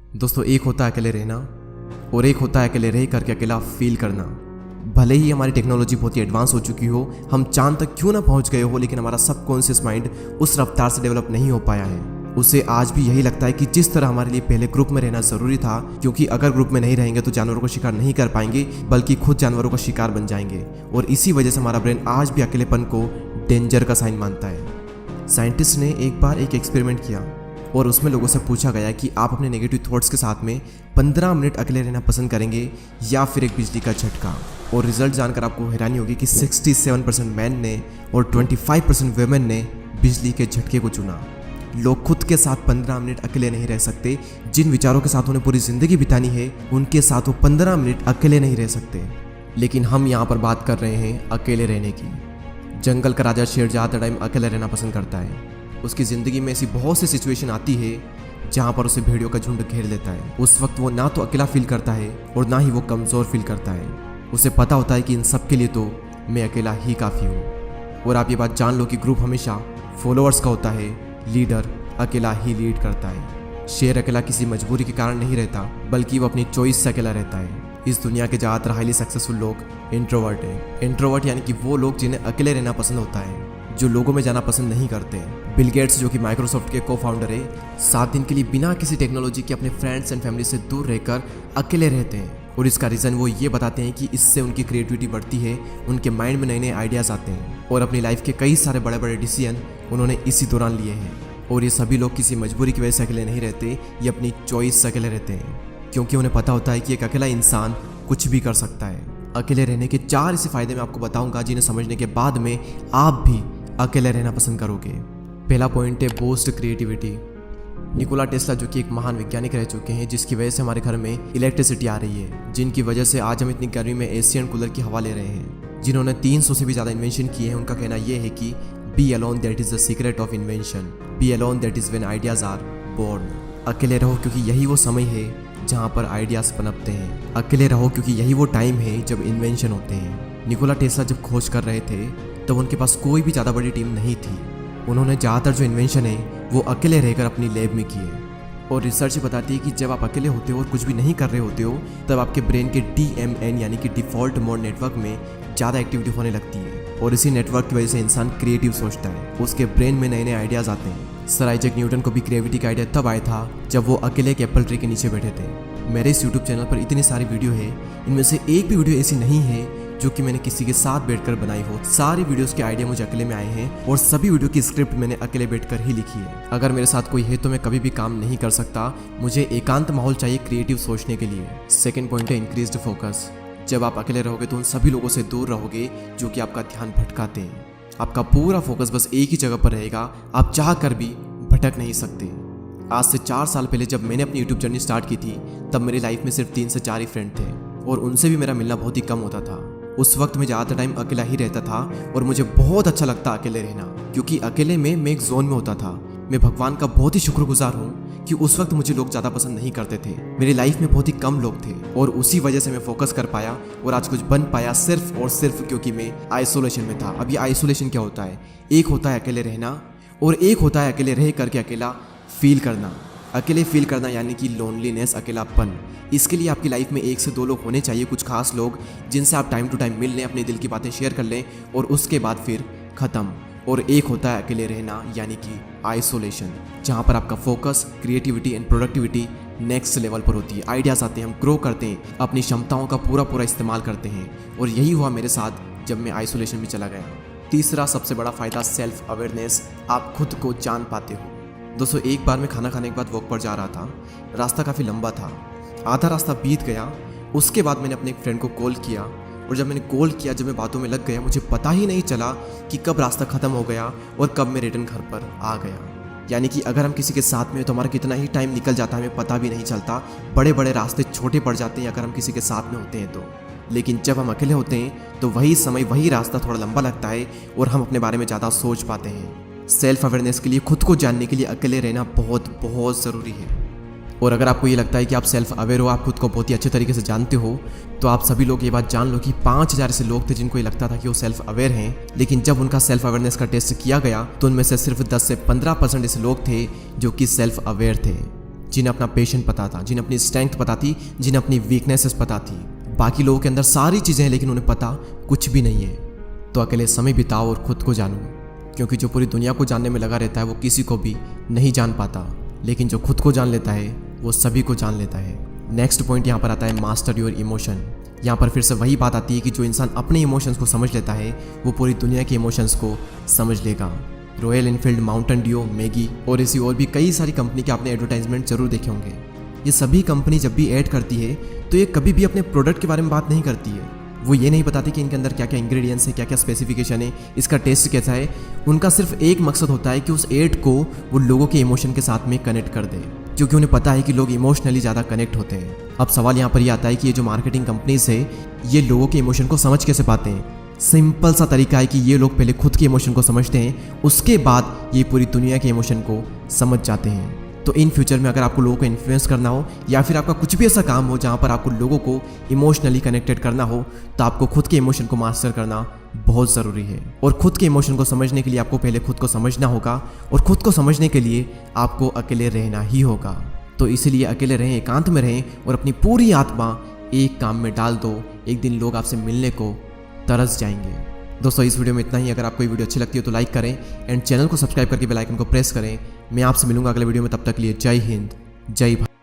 दोस्तों, एक होता है अकेले रहना और एक होता है अकेले रह करके अकेला फील करना। भले ही हमारी टेक्नोलॉजी बहुत ही एडवांस हो चुकी हो, हम चांद तक क्यों ना पहुंच गए हो, लेकिन हमारा सबकॉन्शियस माइंड उस रफ्तार से डेवलप नहीं हो पाया है। उसे आज भी यही लगता है कि जिस तरह हमारे लिए पहले ग्रुप में रहना जरूरी था, क्योंकि अगर ग्रुप में नहीं रहेंगे तो जानवरों को शिकार नहीं कर पाएंगे, बल्कि खुद जानवरों का शिकार बन जाएंगे। और इसी वजह से हमारा ब्रेन आज भी अकेलेपन को डेंजर का साइन मानता है। साइंटिस्ट ने एक बार एक एक्सपेरिमेंट किया और उसमें लोगों से पूछा गया कि आप अपने नेगेटिव थॉट्स के साथ में 15 मिनट अकेले रहना पसंद करेंगे या फिर एक बिजली का झटका। और रिजल्ट जानकर आपको हैरानी होगी कि 67% मैन ने और 25% वुमेन ने बिजली के झटके को चुना। लोग खुद के साथ 15 मिनट अकेले नहीं रह सकते। जिन विचारों के साथ उन्हें पूरी जिंदगी बितानी है, उनके साथ वो 15 मिनट अकेले नहीं रह सकते। लेकिन हम यहाँ पर बात कर रहे हैं अकेले रहने की। जंगल का राजा शेर ज़्यादा टाइम अकेले रहना पसंद करता है। उसकी ज़िंदगी में ऐसी बहुत सी सिचुएशन आती है जहाँ पर उसे भेड़ियों का झुंड घेर लेता है। उस वक्त वो ना तो अकेला फील करता है और ना ही वो कमज़ोर फील करता है। उसे पता होता है कि इन सब के लिए तो मैं अकेला ही काफ़ी हूँ। और आप ये बात जान लो कि ग्रुप हमेशा फॉलोअर्स का होता है, लीडर अकेला ही लीड करता है। शेर अकेला किसी मजबूरी के कारण नहीं रहता, बल्कि वो अपनी चॉइस से अकेला रहता है। इस दुनिया के ज़्यादातर हाईली सक्सेसफुल लोग इंट्रोवर्ट हैं। इंट्रोवर्ट यानी कि वो लोग जिन्हें अकेले रहना पसंद होता है, जो लोगों में जाना पसंद नहीं करते। बिल गेट्स, जो कि माइक्रोसॉफ्ट के को फाउंडर है, 7 दिन के लिए बिना किसी टेक्नोलॉजी के अपने फ्रेंड्स एंड फैमिली से दूर रहकर अकेले रहते हैं। और इसका रीज़न वो ये बताते हैं कि इससे उनकी क्रिएटिविटी बढ़ती है, उनके माइंड में नए नए आइडियाज़ आते हैं। और अपनी लाइफ के कई सारे बड़े बड़े डिसीजन उन्होंने इसी दौरान लिए हैं। और ये सभी लोग किसी मजबूरी की वजह से अकेले नहीं रहते, ये अपनी चॉइस से अकेले रहते हैं, क्योंकि उन्हें पता होता है कि एक अकेला इंसान कुछ भी कर सकता है। अकेले रहने के 4 ऐसे फायदे मैं आपको बताऊंगा, जिन्हें समझने के बाद में आप भी अकेले रहना पसंद करोगे। पहला पॉइंट है बूस्ट क्रिएटिविटी। निकोला टेस्ला, जो कि एक महान वैज्ञानिक रह चुके हैं, जिसकी वजह से हमारे घर में इलेक्ट्रिसिटी आ रही है, जिनकी वजह से आज हम इतनी गर्मी में एसी एंड कूलर की हवा ले रहे हैं, जिन्होंने 300 से भी ज़्यादा इन्वेंशन किए हैं। उनका कहना यह है कि be alone that is the secret of invention, be alone that is when ideas are born. अकेले रहो क्योंकि यही वो समय है जहाँ पर आइडियाज़ पनपते हैं। अकेले रहो क्योंकि यही वो टाइम है जब इन्वेंशन होते हैं। निकोला टेस्ला जब खोज कर रहे थे तब उनके पास कोई भी ज़्यादा बड़ी टीम नहीं थी। उन्होंने ज़्यादातर जो इन्वेंशन है वो अकेले रहकर अपनी लैब में किए। और रिसर्च बताती है कि जब आप अकेले होते हो और कुछ भी नहीं कर रहे होते हो, तब आपके ब्रेन के DMN यानी कि डिफ़ॉल्ट मोड नेटवर्क में ज़्यादा एक्टिविटी होने लगती है। और इसी नेटवर्क की वजह से इंसान क्रिएटिव सोचता है, उसके ब्रेन में नए नए आइडियाज़ आते हैं। सर आइजैक न्यूटन को भी क्रिएटिविटी का आइडिया तब आया था जब वो अकेले एक एप्पल ट्री के नीचे बैठे थे। मेरे इस यूट्यूब चैनल पर इतनी सारी वीडियो है, इनमें से एक भी वीडियो ऐसी नहीं है जो कि मैंने किसी के साथ बैठकर बनाई हो। सारी वीडियोस के आइडिया मुझे अकेले में आए हैं और सभी वीडियो की स्क्रिप्ट मैंने अकेले बैठकर ही लिखी है। अगर मेरे साथ कोई है तो मैं कभी भी काम नहीं कर सकता। मुझे एकांत माहौल चाहिए क्रिएटिव सोचने के लिए। सेकंड पॉइंट है इंक्रीज्ड फोकस। जब आप अकेले रहोगे तो उन सभी लोगों से दूर रहोगे जो कि आपका ध्यान भटकाते हैं। आपका पूरा फोकस बस एक ही जगह पर रहेगा, आप चाह कर भी भटक नहीं सकते। आज से 4 साल पहले जब मैंने अपनी यूट्यूब जर्नी स्टार्ट की थी, तब मेरी लाइफ में सिर्फ 3 से 4 ही फ्रेंड थे और उनसे भी मेरा मिलना बहुत ही कम होता था। उस वक्त मैं ज़्यादातर टाइम अकेला ही रहता था और मुझे बहुत अच्छा लगता अकेले रहना, क्योंकि अकेले में मैं एक जोन में होता था। मैं भगवान का बहुत ही शुक्रगुजार हूँ कि उस वक्त मुझे लोग ज़्यादा पसंद नहीं करते थे। मेरी लाइफ में बहुत ही कम लोग थे और उसी वजह से मैं फोकस कर पाया और आज कुछ बन पाया, सिर्फ और सिर्फ क्योंकि मैं आइसोलेशन में था। अब ये आइसोलेशन क्या होता है? एक होता है अकेले रहना और एक होता है अकेले रह करके अकेला फील करना। अकेले फील करना यानी कि लोनलीनेस, अकेलापन। इसके लिए आपकी लाइफ में 1 से 2 लोग होने चाहिए, कुछ खास लोग जिनसे आप टाइम टू टाइम मिल लें, अपने दिल की बातें शेयर कर लें और उसके बाद फिर ख़त्म। और एक होता है अकेले रहना यानी कि आइसोलेशन, जहाँ पर आपका focus, creativity and productivity next level पर होती है। आइडियाज़ आते हैं, हम ग्रो करते हैं, अपनी क्षमताओं का पूरा इस्तेमाल करते हैं। और यही हुआ मेरे साथ जब मैं आइसोलेशन में चला गया। तीसरा सबसे बड़ा फ़ायदा सेल्फ अवेयरनेस। आप खुद को जान पाते हो। दोस्तों, एक बार मैं खाना खाने के बाद वॉक पर जा रहा था। रास्ता काफ़ी लंबा था, आधा रास्ता बीत गया। उसके बाद मैंने अपने एक फ्रेंड को कॉल किया और जब मैंने कॉल किया, जब मैं बातों में लग गया, मुझे पता ही नहीं चला कि कब रास्ता ख़त्म हो गया और कब मैं रिटर्न घर पर आ गया। यानी कि अगर हम किसी के साथ में तो हमारा कितना ही टाइम निकल जाता है, हमें पता भी नहीं चलता। बड़े बड़े रास्ते छोटे पड़ जाते हैं अगर हम किसी के साथ में होते हैं तो। लेकिन जब हम अकेले होते हैं तो वही समय, वही रास्ता थोड़ा लंबा लगता है और हम अपने बारे में ज़्यादा सोच पाते हैं। सेल्फ अवेयरनेस के लिए, खुद को जानने के लिए अकेले रहना बहुत ज़रूरी है। और अगर आपको ये लगता है कि आप सेल्फ अवेयर हो, आप खुद को बहुत ही अच्छे तरीके से जानते हो, तो आप सभी लोग ये बात जान लो कि 5000 ऐसे लोग थे जिनको ये लगता था कि वो सेल्फ अवेयर हैं, लेकिन जब उनका सेल्फ अवेयरनेस का टेस्ट किया गया तो उनमें से सिर्फ 10 से 15% ऐसे लोग थे जो कि सेल्फ अवेयर थे। जिन्हें अपना पेशेंट पता था, जिन्हें अपनी स्ट्रेंथ पता थी, जिन्हें अपनी वीकनेसेस पता थी। बाकी लोगों के अंदर सारी चीज़ें हैं लेकिन उन्हें पता कुछ भी नहीं है। तो अकेले समय बिताओ और खुद को जानो, क्योंकि जो पूरी दुनिया को जानने में लगा रहता है वो किसी को भी नहीं जान पाता, लेकिन जो खुद को जान लेता है वो सभी को जान लेता है। नेक्स्ट पॉइंट यहाँ पर आता है मास्टर योर इमोशन। यहाँ पर फिर से वही बात आती है कि जो इंसान अपने इमोशंस को समझ लेता है वो पूरी दुनिया के इमोशंस को समझ लेगा। Royal Enfield, Mountain Dew, Maggi और ऐसी और भी कई सारी कंपनी के आपने एडवर्टाइजमेंट जरूर देखे होंगे। ये सभी कंपनी जब भी ऐड करती है तो ये कभी भी अपने प्रोडक्ट के बारे में बात नहीं करती है। वो ये नहीं बताती कि इनके अंदर क्या क्या इंग्रेडिएंट्स है, क्या क्या स्पेसिफिकेशन है, इसका टेस्ट कैसा है। उनका सिर्फ एक मकसद होता है कि उस एड को वो लोगों के इमोशन के साथ में कनेक्ट कर दे, क्योंकि उन्हें पता है कि लोग इमोशनली ज़्यादा कनेक्ट होते हैं। अब सवाल यहाँ पर यह आता है कि ये जो मार्केटिंग कंपनीज है ये लोगों के इमोशन को समझ कैसे पाते हैं। सिंपल सा तरीका है कि ये लोग पहले खुद के इमोशन को समझते हैं, उसके बाद ये पूरी दुनिया के इमोशन को समझ जाते हैं। तो इन फ्यूचर में अगर आपको लोगों को इन्फ्लुएंस करना हो या फिर आपका कुछ भी ऐसा काम हो जहाँ पर आपको लोगों को इमोशनली कनेक्टेड करना हो, तो आपको खुद के इमोशन को मास्टर करना बहुत ज़रूरी है। और खुद के इमोशन को समझने के लिए आपको पहले खुद को समझना होगा, और खुद को समझने के लिए आपको अकेले रहना ही होगा। तो इसीलिए अकेले रहें, एकांत में रहें और अपनी पूरी आत्मा एक काम में डाल दो। एक दिन लोग आपसे मिलने को तरस जाएंगे। दोस्तों इस वीडियो में इतना ही। अगर आपको ये वीडियो अच्छी लगती है तो लाइक करें एंड चैनल को सब्सक्राइब करके बेल आइकन को प्रेस करें। मैं आपसे मिलूंगा अगले वीडियो में, तब तक के लिए जय हिंद, जय भारत।